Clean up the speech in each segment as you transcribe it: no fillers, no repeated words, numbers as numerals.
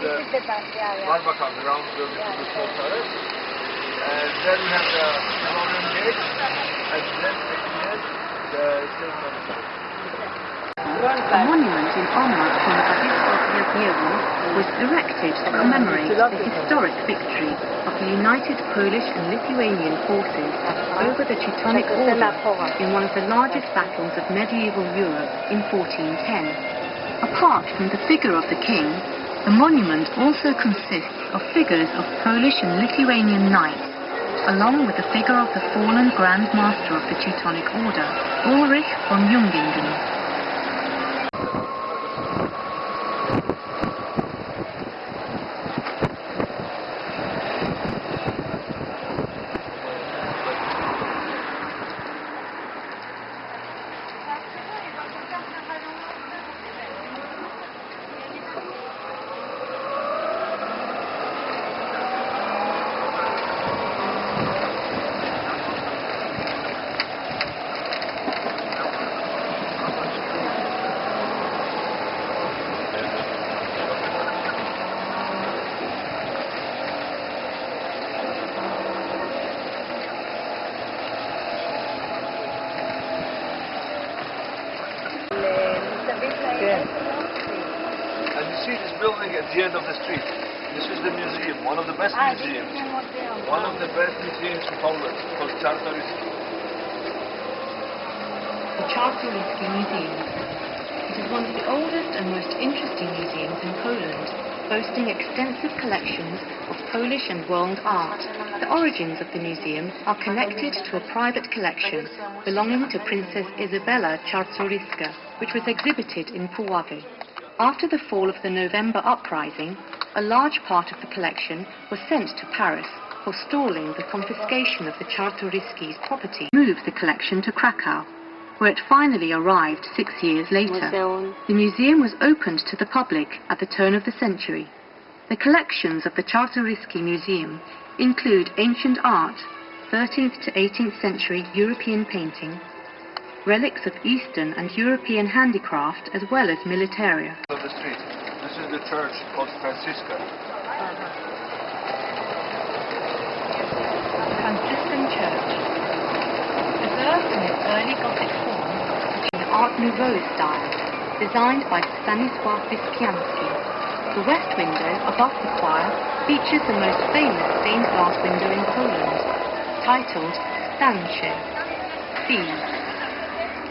the Barbakan around the small terrace. And then we have the Roman gate, and then at the end, the St. Monica. A monument in honor of Konrad was erected to commemorate the historic victory of the united Polish and Lithuanian forces over the Teutonic Order in one of the largest battles of medieval Europe in 1410. Apart from the figure of the king, the monument also consists of figures of Polish and Lithuanian knights, along with the figure of the fallen Grand Master of the Teutonic Order, Ulrich von Jungingen. And you see this building at the end of the street. This is the museum, one of the best museums. One of the best museums in Poland, called Czartoryski. The Czartoryski Museum. It is one of the oldest and most interesting museums in Poland, boasting extensive collections of Polish and world art. The origins of the museum are connected to a private collection belonging to Princess Izabela Czartoryska, which was exhibited in Puławy. After the fall of the November uprising, a large part of the collection was sent to Paris, forestalling the confiscation of the Czartoryskis' property. Moved the collection to Krakow, where it finally arrived 6 years later. The museum was opened to the public at the turn of the century. The collections of the Czartoryski Museum include ancient art, 13th to 18th century European painting, relics of Eastern and European handicraft, as well as militaria. Of the street. This is the church called Franciscan. Franciscan Church. Preserved in its early Gothic form, in the Art Nouveau style, designed by Stanisław Wyspiański. The west window above the choir features the most famous stained glass window in Poland, titled Stancze, See,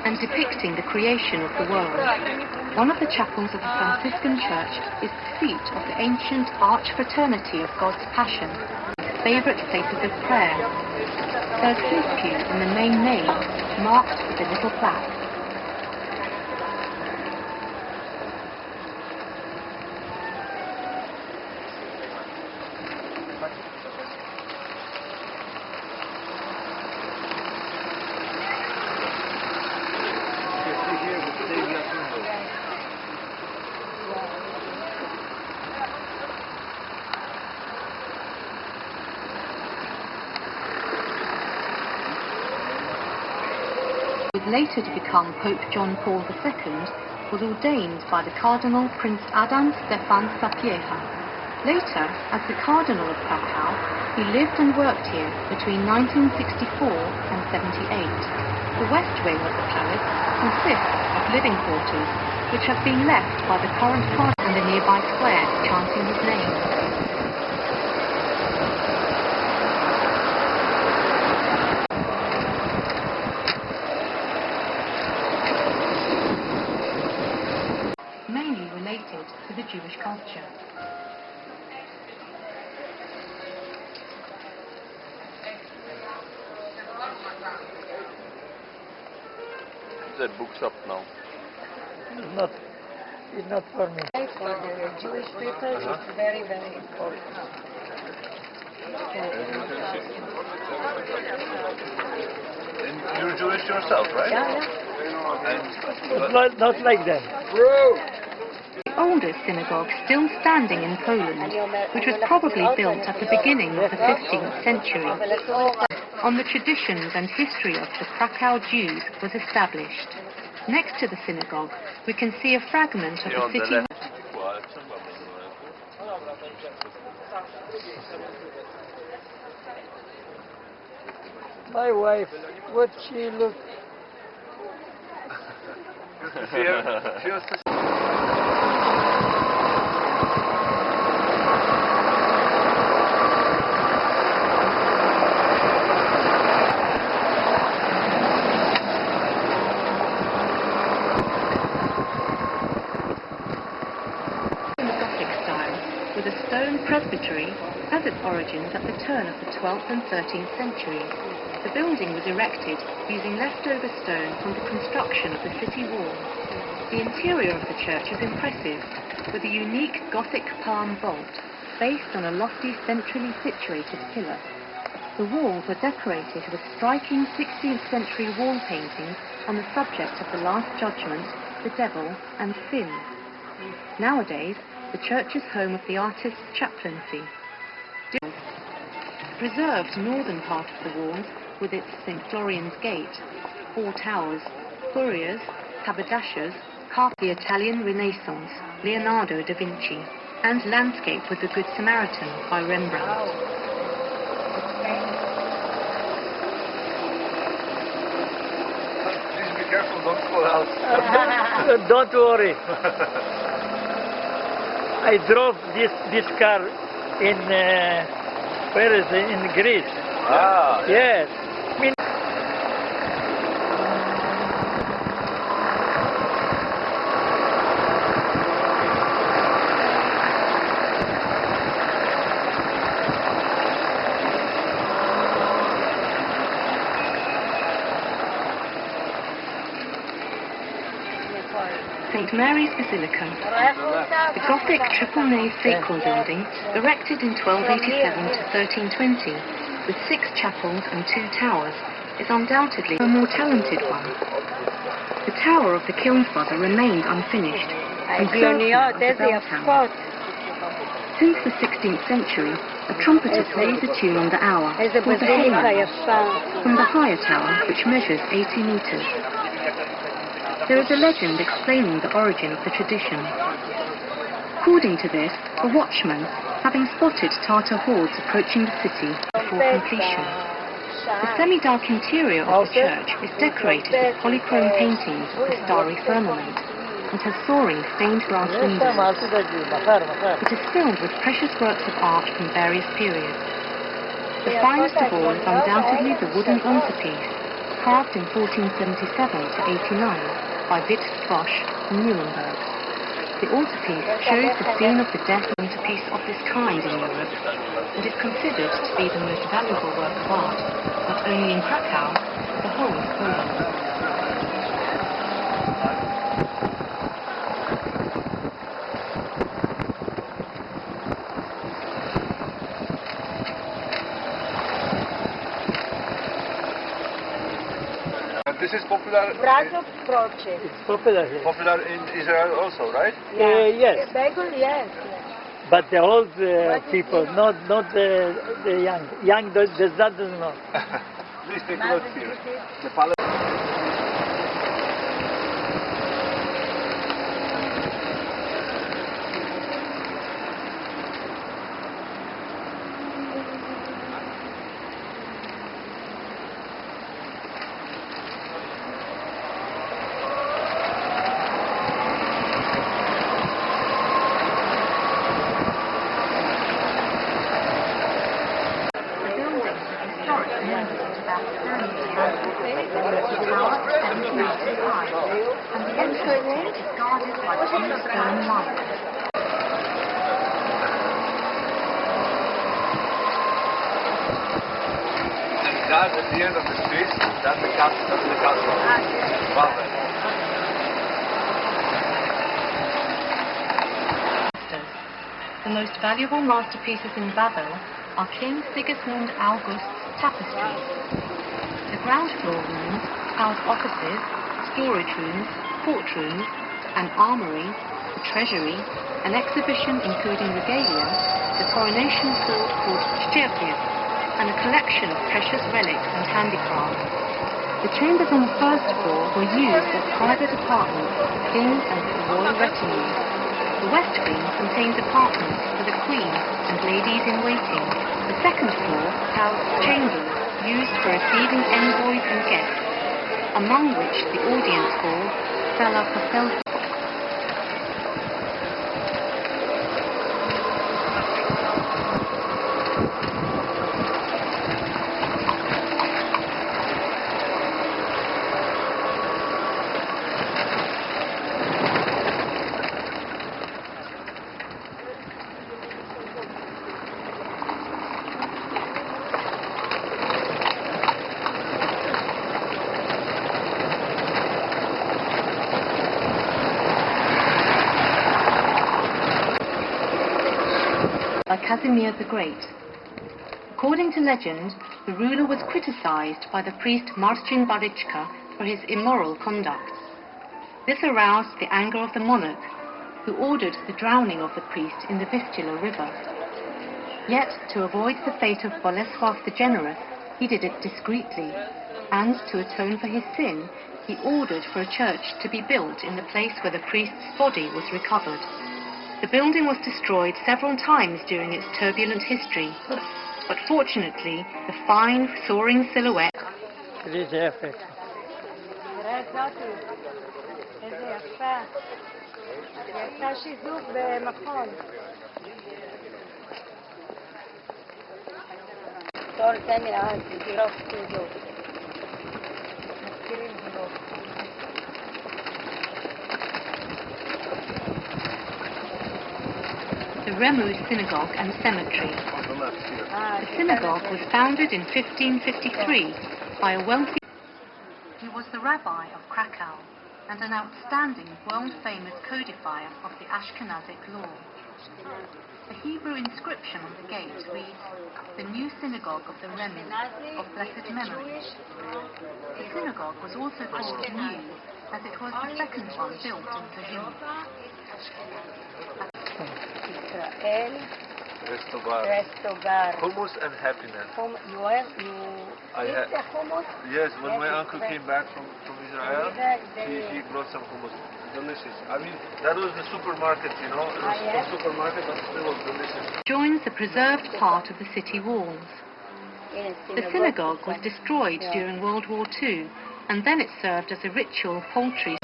and depicting the creation of the world. One of the chapels of the Franciscan Church is the seat of the ancient Arch Fraternity of God's Passion, favourite places of prayer. There's his pew in the main nave, marked with a little plaque. Later to become Pope John Paul II, was ordained by the Cardinal Prince Adam Stefan Sapieha. Later, as the Cardinal of Krakow, he lived and worked here between 1964 and 78. The west wing of the palace consists of living quarters, which have been left by the current Cardinal and the nearby square chanting his name. To the Jewish culture. That book's up now. It's not for me. For the Jewish people, it's very, very important. And you're Jewish yourself, right? Yeah. Not like that. The oldest synagogue still standing in Poland, which was probably built at the beginning of the 15th century, on the traditions and history of the Krakow Jews, was established. Next to the synagogue, we can see a fragment of the city. My wife, what she look? She was with a stone presbytery, has its origins at the turn of the 12th and 13th centuries. The building was erected using leftover stone from the construction of the city wall. The interior of the church is impressive, with a unique Gothic palm vault based on a lofty centrally situated pillar. The walls are decorated with striking 16th century wall paintings on the subject of the Last Judgment, the Devil and sin. Nowadays, the church is home of the artist's chaplaincy. The preserved northern part of the walls, with its St. Florian's Gate, 4 towers, furias, haberdashers, the Italian Renaissance, Leonardo da Vinci, and Landscape with the Good Samaritan by Rembrandt. Please be careful, don't fall out. Don't worry. I drove this car in where is it? In Greece. Ah, Yes. St. Mary's Basilica, the Gothic triple-nave sacral building, erected in 1287 to 1320, with 6 chapels and 2 towers, is undoubtedly a more talented one. The tower of the Kilns Brother remained unfinished, and served now as a bell tower. Since the 16th century, a trumpeter plays a tune on the hour, called the Halo, from the higher tower, which measures 80 meters. There is a legend explaining the origin of the tradition. According to this, a watchman, having spotted Tartar hordes approaching the city before completion. The semi-dark interior of the church is decorated with polychrome paintings of the starry firmament and has soaring stained glass windows. It is filled with precious works of art from various periods. The finest of all is undoubtedly the wooden altarpiece, carved in 1477 to 89. By Witt Foch in Nuremberg. The altarpiece shows the scene of the death altarpiece of this kind in Europe and is considered to be the most valuable work of art, not only in Krakow, but the whole of Poland. This is popular. It's popular here. Popular in Israel also, right? Yes. Yes. But the old people, not the young. Young that doesn't know. Please take a look here. The palace. That's at the end of the street, that's the castle. Babel. The most valuable masterpieces in Babel are King Sigismund August's tapestries. The ground floor rooms house offices, storage rooms, courtrooms, an armory, a treasury, an exhibition including regalia, the coronation hall called Stierpies, and a collection of precious relics and handicrafts. The chambers on the first floor were used as private apartments for the king and his royal retinue. The west wing contains apartments for the queen and ladies in waiting. The second floor housed chambers used for receiving envoys and guests, among which the audience hall, Sala Posel. By Casimir the Great. According to legend, the ruler was criticized by the priest Marcin Barichka for his immoral conduct. This aroused the anger of the monarch, who ordered the drowning of the priest in the Vistula River. Yet, to avoid the fate of Bolesław the Generous, he did it discreetly, and to atone for his sin, he ordered for a church to be built in the place where the priest's body was recovered. The building was destroyed several times during its turbulent history, but fortunately, the fine, soaring silhouette It is epic. תראה זאתי, איזה יפה. היא עשתה שיזוף במכון. תור, תן לי אז, דירות שיזוף. מזכירים דירות. the Remus Synagogue and Cemetery. The synagogue was founded in 1553 by a wealthy... He was the rabbi of Krakow and an outstanding world-famous codifier of the Ashkenazic law. The Hebrew inscription on the gate reads, "The new synagogue of the Remus of blessed memory." The synagogue was also called new, as it was the second one built in Bohemia. Israel, Restobar. Restobar. Hummus and happiness. You I eat had- the hummus? Yes, when Yes, my it's uncle very- came back from Israel, he brought some hummus. Delicious. I mean, that was the supermarket, you know. It was yes. a supermarket, but still was delicious. Joins the preserved part of the city walls. In a The synagogue was system. destroyed Yeah. during World War II, and then it served as a ritual poultry.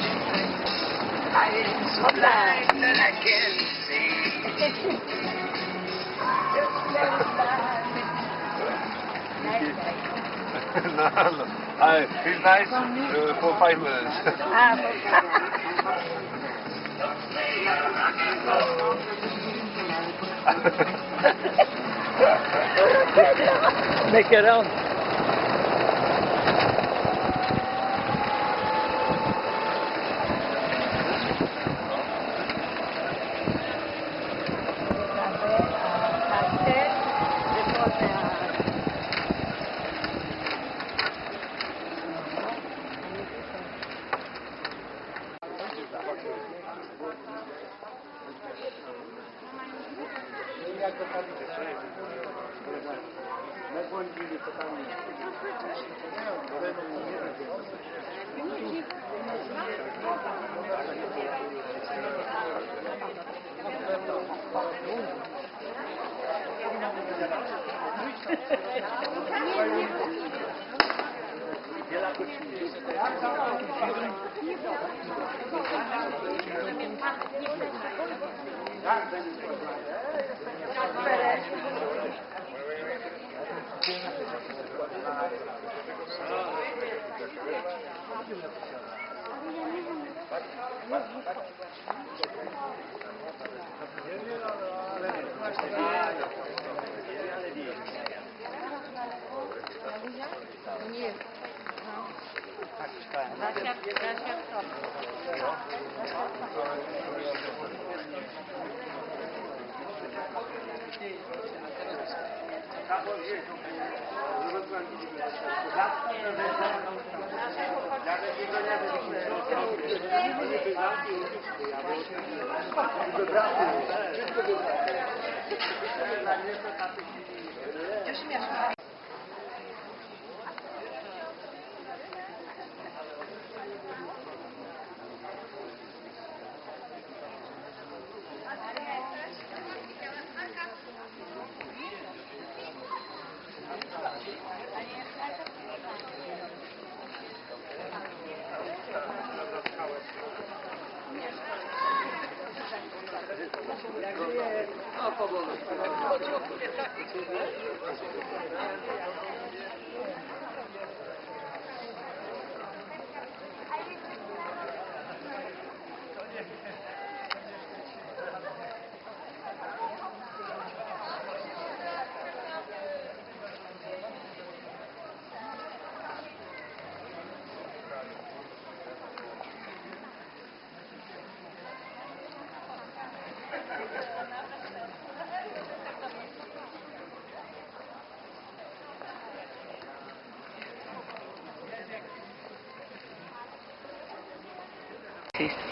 No. He's nice for 5 minutes. Make it around.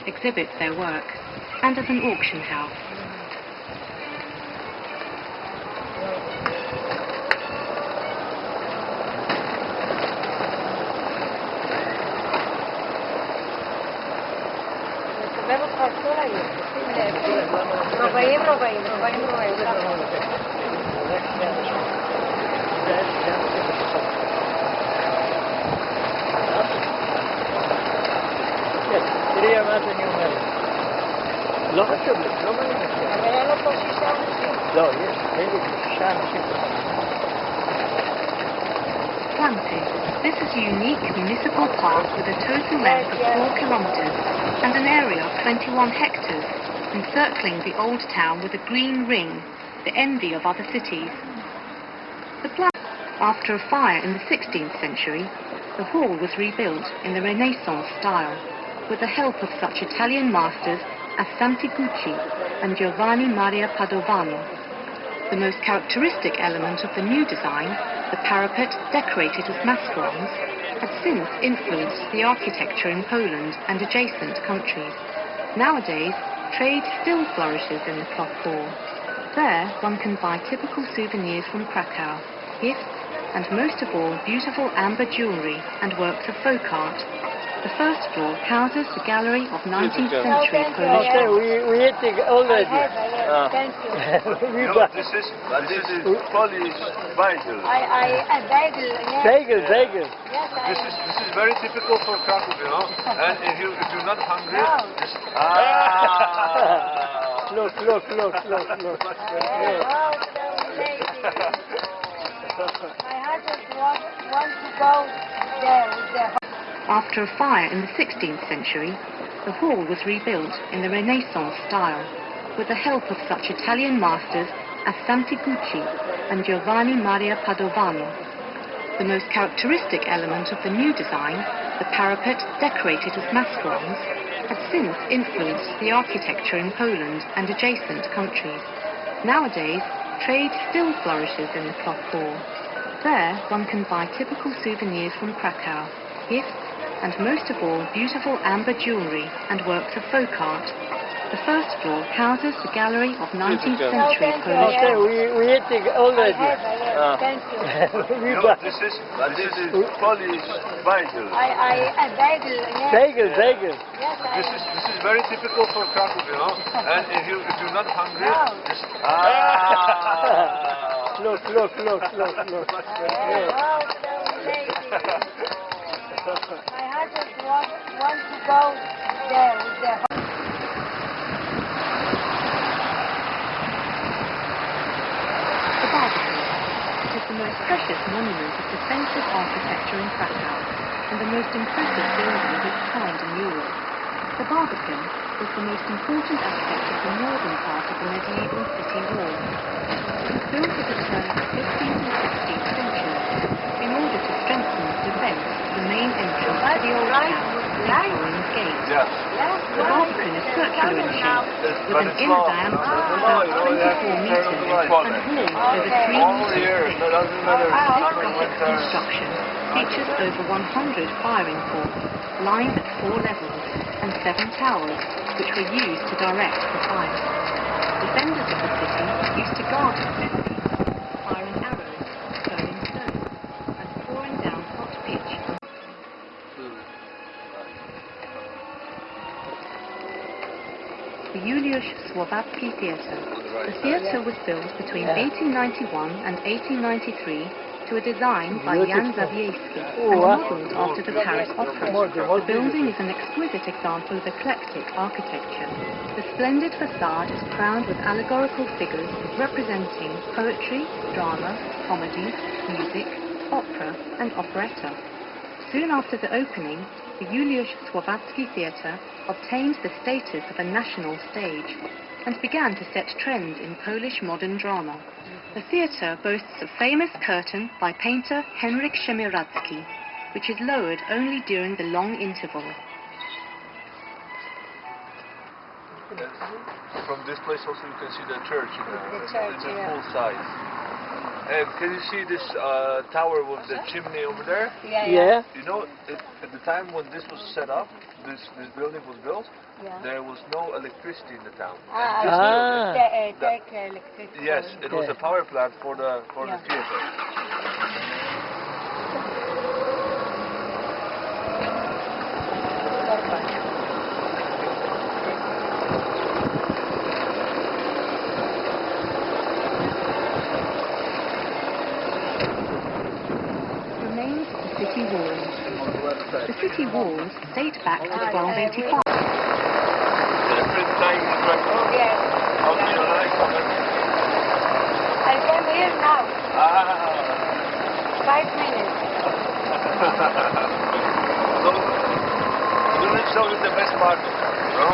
Exhibits their work, and as an auction house. תראי מה שאני אומר. לא חשוב לי, לא מעניין אותי. אבל אין לו פה 6 אנשים. לא, יש, אין לי 6 אנשים. Planted. This is a unique municipal park with a total length of 4 kilometers and an area of 21 hectares, encircling the old town with a green ring, the envy of other cities. After a fire in the 16th century, the hall was rebuilt in the Renaissance style, with the help of such Italian masters as Santigucci and Giovanni Maria Padovano. The most characteristic element of the new design, the parapet decorated with mascarons, has since influenced the architecture in Poland and adjacent countries. Nowadays, trade still flourishes in the cloth hall. There, one can buy typical souvenirs from Krakow, gifts, and most of all, beautiful amber jewellery and works of folk art. The first floor houses the gallery of 19th century Polish Okay, art. we eating already. Thank you. We No, got this is Polish bagel. A bagel, yes. bagel. Yes, This is very typical for Cracow, you know. And if you're not hungry, No. just Look. Wow, so amazing. My husband wants to go there with the After a fire in the 16th century, the hall was rebuilt in the Renaissance style, with the help of such Italian masters as Santigucci and Giovanni Maria Padovano. The most characteristic element of the new design, the parapet decorated with mascarons, has since influenced the architecture in Poland and adjacent countries. Nowadays, trade still flourishes in the cloth hall. There, one can buy typical souvenirs from Krakow, gifts, and most of all, beautiful amber jewellery and works of folk art. The first floor houses the gallery of 19th century Polish Okay, art. we eating already. Thank you. We no, got this is Polish bagel. A bagel, yes. bagel. Yes, This is very typical for Cracow, you know. And if you're not hungry, No. just Look. Wow, so amazing. My husband wants to go there with the The Barbican. It is the most precious monument of defensive architecture in Krakow and the most impressive building of its kind in Europe. The Barbican was the most important aspect of the northern part of the medieval city wall. It was built at the turn of the 15th and 16th centuries in order to strengthen the defense of the main entrance to the old town, Victorian's Gate. yeah. The Barbican is circular in shape, with an inner diameter of about 24 meters and walls over 3 All meters year, thick. it doesn't matter. This Summer, Gothic winter. construction features over 100 firing ports, lined at 4 levels, and 7 towers, which were used to direct the fire. Defenders of the city used to guard the city, firing arrows, throwing stones, and pouring down hot pitch. The Juliusz Słowacki Theatre. The theatre was built between 1891 and 1893 to to a design by Jan Beautiful. Zawieyski Oh, and wow. modelled after the Paris Opera. The building is an exquisite example of eclectic architecture. The splendid facade is crowned with allegorical figures representing poetry, drama, comedy, music, opera and operetta. Soon after the opening, the Juliusz Słowacki Theatre obtained the status of a national stage and began to set trends in Polish modern drama. The theatre boasts a famous curtain by painter Henryk Szemieracki, which is lowered only during the long interval. From this place also you can see the church in The church, the yeah. full size. And can you see this tower with the chimney over there? Yeah. You know, at the time when this was set up, this building was built, Yeah. there was no electricity in the town. Ah, And this building- take electricity. yes, it was a power plant for the Yeah. theater. Remains of the city walls. On the left side. The city walls date back to 1285. Every time in Krakow, Yes. how do you like it? I came here now. Ah. 5 minutes. So, you will show you the best part, no?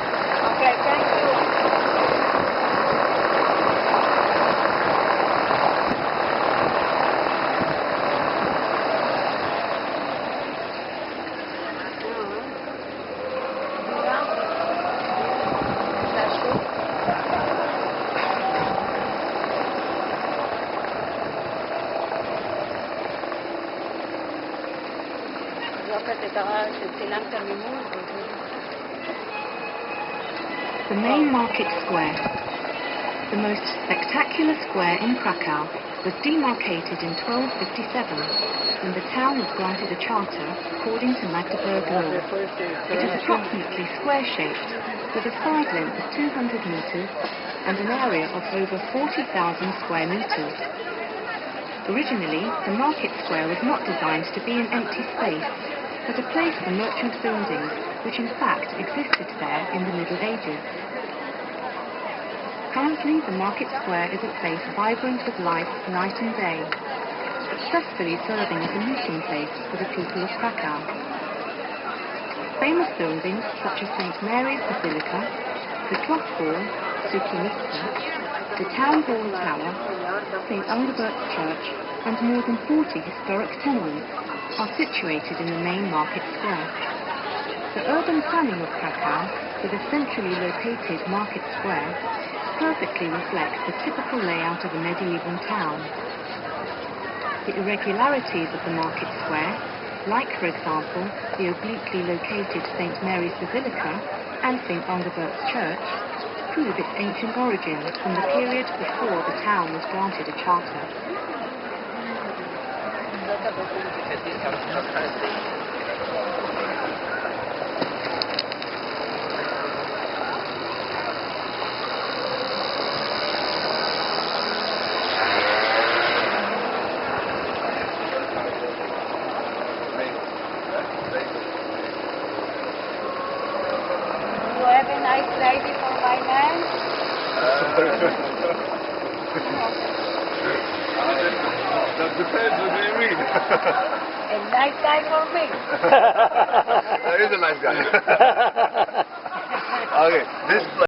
Okay, thank you. The main market square. The most spectacular square in Krakow was demarcated in 1257 when the town was granted a charter according to Magdeburg law. It is approximately square-shaped with a side length of 200 meters and an area of over 40,000 square meters. Originally, the market square was not designed to be an empty space, but a place for merchant buildings, which in fact existed there in the Middle Ages. Currently, the market square is a place vibrant with life night and day, successfully serving as a meeting place for the people of Krakow. Famous buildings such as St. Mary's Basilica, the Clock Hall, Sukinica, the Town Hall Tower, St. Engelbert's Church, and more than 40 historic tenements are situated in the main market square. The urban planning of Krakow, with a centrally located market square, perfectly reflects the typical layout of a medieval town. The irregularities of the market square, like for example the obliquely located St. Mary's Basilica and St. Engelbert's Church, prove its ancient origins from the period before the town was granted a charter. You have a nice lady for my man? That depends what do you mean. A nice guy for me. That is a nice guy. Okay, this place.